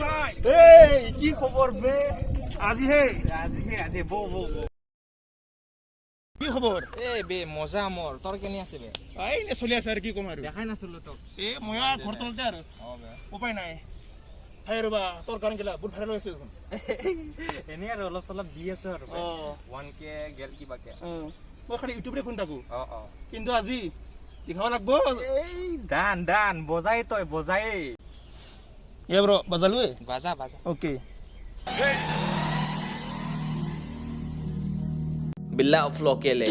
এই কি খবর বে? আজি বৌ কি খবর? বে মজা মোৰ তোৰ কেনে আছে বে? এই চলি আছে আৰু কি কম আৰু। দেখাই নাছিলো তোক। মই ঘৰ তলতে আৰু উপায় নাই। হাই ৰবা তোৰ গান গিলা বহুত ভাইৰেল হৈছে দেখোন। এনে আৰু অলপ চলপ দি আছো আৰু 1K গেল কিবাকে। মই খালি ইউটিউবতে শুনি থাকো। কিন্তু আজি দেখাব লাগব। এই দান বজাই তই বজাই। ব্ৰ বাজালো বাজা ओके बिल्ला फ्लो के ले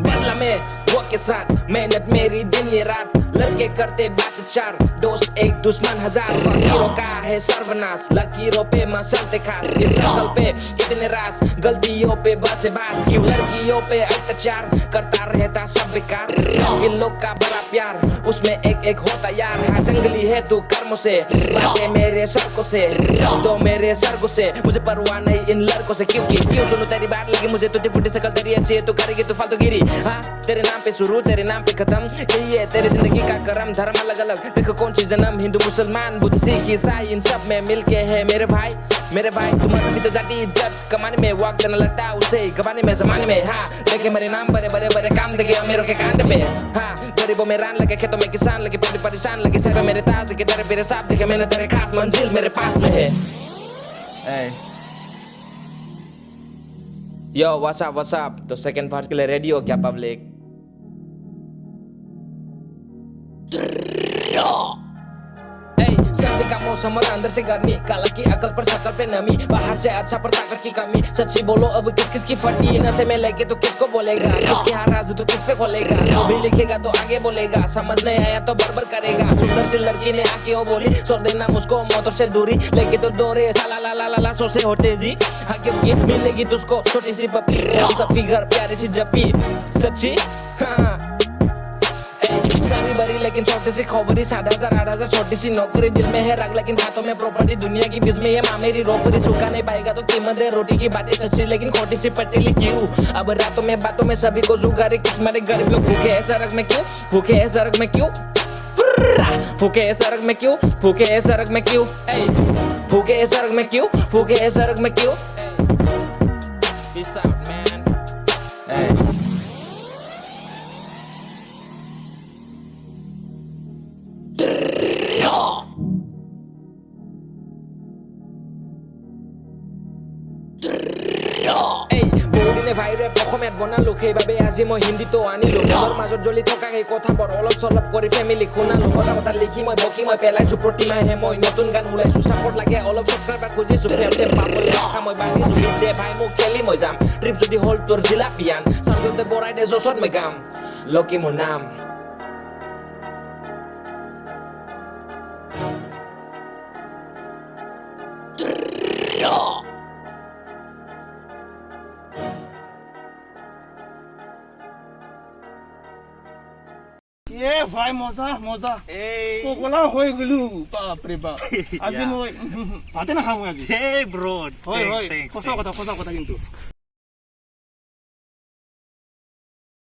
बदला में वो के साथ मेहनत मेरी दिन ये रात लड़के करते बात चार दोस्त एक दुश्मन हजार फकीरों का है सर्वनाश लकीरों पे मसलते खास इस सर्कल पे कितने रास गलतियों पे बसे बास क्यों लड़कियों पे अत्याचार करता रहता सब बेकार फिर लोग का बड़ा प्यार उसमें एक होता यार हाँ जंगली है तू कर्मों से बातें मेरे सड़कों से शब्दों मेरे सर्गों से मुझे परवाह नहीं इन लड़कों से क्यों सुनूं तेरी बात लगी मुझे टूटी फूटी शकल तेरी अच्छी है तू करेगी तू फालतूगिरी हाँ तेरे नाम पे शुरू तेरे नाम पे खत्म यही है तेरी जिंदगी का करम धर्म अलग अलग देखो कौन सी जन्म हिंदू मुसलमान बुद्ध सिख ईसाई इन सब में मिलके है मेरे भाई तुम्हारा भी तो जाती इज्जत कमाने में वक्त न लगता उसे गवाने में जमाने में हाँ देखे मेरे नाम बड़े काम देखे अमीरों के कांड पे हाँ गरीबों में रान लगे खेतों में किसान लगे परेशान लगे सर मेरे ताज के तेरे मेरे साथ देखे मैंने तेरे खास मंजिल मेरे पास में है Yo, what's up? तो सेकंड पार्ट के लिए रेडी हो क्या पब्लिक? सर्दी का मौसम और अंदर से गर्मी काला की अकल पर शकल पे नमी बाहर से अच्छा पर ताकत की कमी सच्ची बोलो अब किस की फटी नशे में लेके तो किसको बोलेगा किसके हर राज तो किस पे खोलेगा जो भी लिखेगा तो आगे बोलेगा समझ नहीं आया तो बरबर करेगा सुंदर सी लड़की ने आके वो बोली छोड़ देना मुझको मौतों से दूरी लेके तो दौरे ला सो से होते जी हाँ क्योंकि मिलेगी तुझको छोटी सी पपी सा फिगर प्यारी सी जप्पी सच्ची हाँ सारी बड़ी लेकिन छोटी सी खोबरी 7,000 छोटी सी नौकरी दिल में है रग लेकिन हाथों में प्रॉपर्टी दुनिया की बीच में ये माँ मेरी रोपरी सूखा नहीं पाएगा तो कीमत है रोटी की बातें सच्ची लेकिन खोटी सी पटेली क्यों अब रातों में बातों में सभी को जुगारी किस्मत गरीब लोग भूखे है सड़क में क्यों भूखे है सड़क में क्यों भूखे है सड़क में क्यों भूखे है सड़क में क्यों भूखे है सड़क में क्यों भूखे है सड़क में क्यों Peace out man ভাই ৰেপ অসমীয়াত বনালো সেইবাবে আজি মই হিন্দীতো আনিলো মোৰ মাজত জ্বলি থকা সেই কথাবোৰ অলপ চলপ কৰি ফেমিলি শুনালো সঁচা কথা লিখি মই বকি মই পেলাইছো প্ৰতিমাহে মই নতুন গান ওলাইছো চাপৰ্ট লাগে অলপ সাবস্ক্ৰাইবাৰ খুজিছো প্ৰেম পাবলৈ আশা মই বান্ধিছো দে ভাই মোক খেলি মই যাম ট্ৰিপ যদি হ'ল তোৰ জিলাপিয়ান চাউণ্ডতে বৰাই দে জছত মই গাম লকি মোৰ নাম ভাই মজা পগলা হৈ গলো বাপৰে বাপ আজি মই ভাতে নাখাওঁ আজি ব্ৰ হয় সঁচা কথা কিন্তু